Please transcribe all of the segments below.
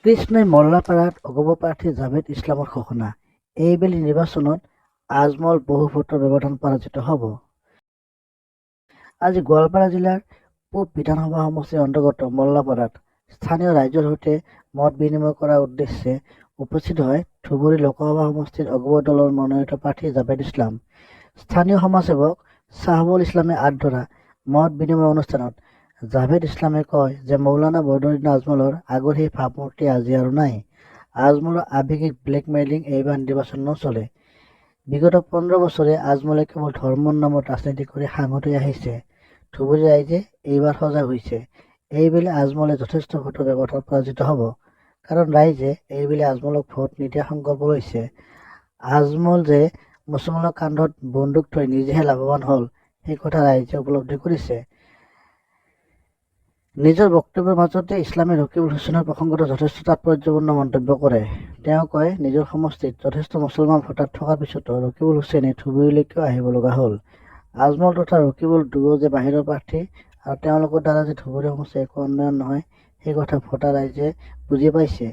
কৃষ্ণই মল্লাপাড়াত অগপ প্ৰাৰ্থী জাভেদ ইছলামৰ ঘোষণা, এইবেলি নিৰ্বাচনত আজমল বহু ভোটৰ ব্যৱধান পৰাজিত হ'ব। আজি গোৱালপাৰা জিলাৰ পূব বিধানসভা সমষ্টিৰ অন্তৰ্গত মল্লাপাড়াত স্থানীয় ৰাইজৰ সৈতে মত বিনিময় কৰাৰ উদ্দেশ্যে উপস্থিত হয় ধুবুৰী লোকসভা সমষ্টিৰ অগপ দলৰ মনোনীত প্ৰাৰ্থী জাভেদ ইছলাম। স্থানীয় সমাজসেৱক চাহাবুল ইছলামে আগবঢ়া মত বিনিময় অনুষ্ঠানত জাভেদ ইছলামে কয় যে মৌলানা বদৰুদ্দিন আজমলৰ আগৰ সেই ভাৱমূৰ্তি আজি আৰু নাই। আজমলৰ আৱেগিক ব্লেকমেইলিং এইবাৰ নিৰ্বাচন নচলে। বিগত 15 বছৰে আজমলে কেৱল ধৰ্মৰ নামত ৰাজনীতি কৰি সাংসদ হৈ আহিছে। ধুবুৰী ৰাইজে এইবাৰ সজাগ হৈছে। এইবেলি আজমলে যথেষ্ট ভোটৰ ব্যৱধানত পৰাজিত হ'ব। কাৰণ ৰাইজে এইবেলি আজমলক ভোট নিদিয়াৰ সংকল্প লৈছে। আজমল যে মুছলমানৰ কান্ধত বন্দুক থৈ নিজেহে লাভৱান হ'ল, সেই কথা ৰাইজে উপলব্ধি কৰিছে। নিজৰ বক্তব্যৰ মাজতে ইছলামে ৰকিবুল হুছেইনৰ প্ৰসংগত যথেষ্ট তাৎপৰ্যপূৰ্ণ মন্তব্য কৰে। তেওঁ কয়, নিজৰ সমষ্টিত যথেষ্ট মুছলমান ভোটাৰ থকাৰ পিছতো ৰকিবুল হুছেইনে ধুবুৰীলৈকে আহিব লগা হ'ল। আজমল তথা ৰকিবুল দুয়ো যে বাহিৰৰ প্ৰাৰ্থী আৰু তেওঁলোকৰ দ্বাৰা যে ধুবুৰী সমষ্টিৰ একো উন্নয়ন নহয়, সেই কথা ভোটাৰ ৰাইজে বুজি পাইছে।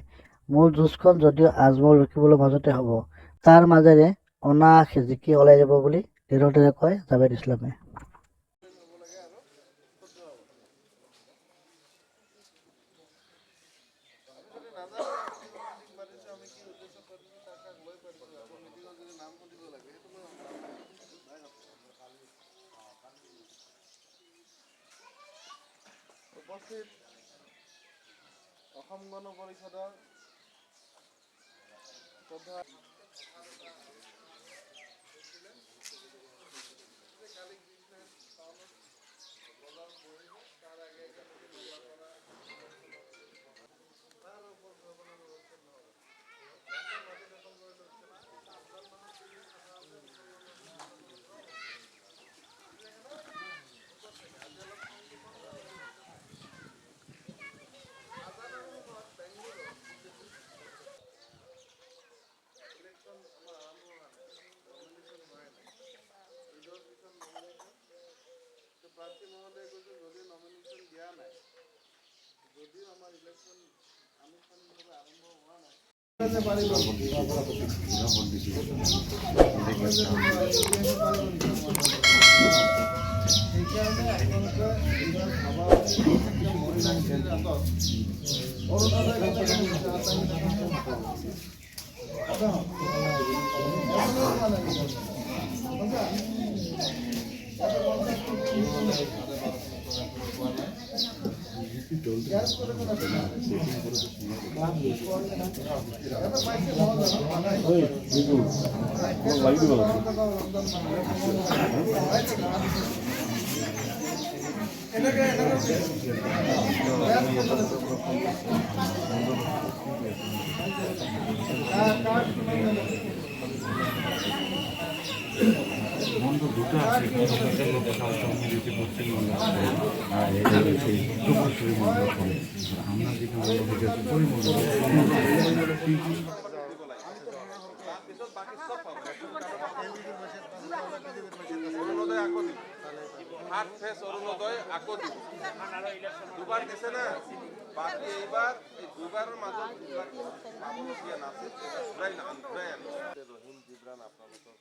মূল যুঁজখন যদিও আজমল ৰকিবুলৰ মাজতে হ'ব, তাৰ মাজেৰে অনায়াসে জিকি ওলাই যাব বুলি দৃঢ়তাৰে কয় জাভেদ ইছলামে। উপস্থিত অসম গণ পৰিষদৰ প্ৰাৰ্থী মহোদয়ে কৈছে যদিও নমিনেশ্যন দিয়া নাই, যদিও আমাৰ ইলেকশ্যন আনুষ্ঠানিকভাৱে আৰম্ভ হোৱা নাই, সেইকাৰণে আপোনালোকে এইবাৰ ভাবা মহিলাখিনিৰ হাতত অৰুণোদয় আকৌ দিব দুবাৰ দিছে না, বাকী এইবাৰ এই দুবাৰৰ মাজত পাবলগীয়া নাছিল, ৰহিম জিবৰান আপোনালোকক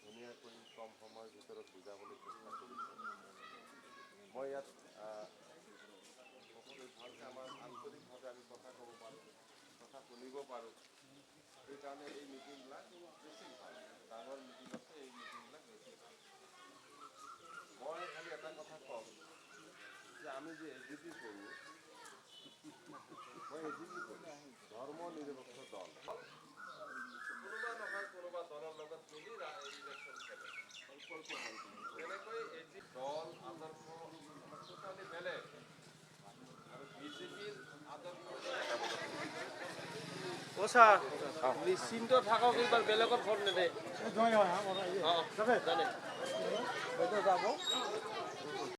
ধুনীয়াকৈ কম সময়ৰ ভিতৰত বুজাবলৈ চেষ্টা কৰিছে। মই ইয়াত সকলোৱে ভালকৈ আমাৰ আন্তৰিকভাৱে আমি কথা ক'ব পাৰোঁ, কথা শুনিব পাৰোঁ, সেইকাৰণে এই মিটিংবিলাক বেছি ভাল, ডাঙৰ মিটিং আছে, এই মিটিংবিলাক বেছি ভাল। মই খালি এটা কথা কম যে আমি যে এজিপি কৰোঁ, মই এজিপি কৰোঁ ধৰ্ম নিৰপেক্ষ দল, কোনোবা নহয় কোনোবা দলৰ লগত মিলি ইলেকশ্যন খেলে, তেনেকৈ এজি দল আদৰ্শ টোটালি বেলেগ আৰু বিজেপিৰ আদৰ্শ নিশ্চিন্ত থাকক, এইবাৰ বেলেগত ভোট নেদে।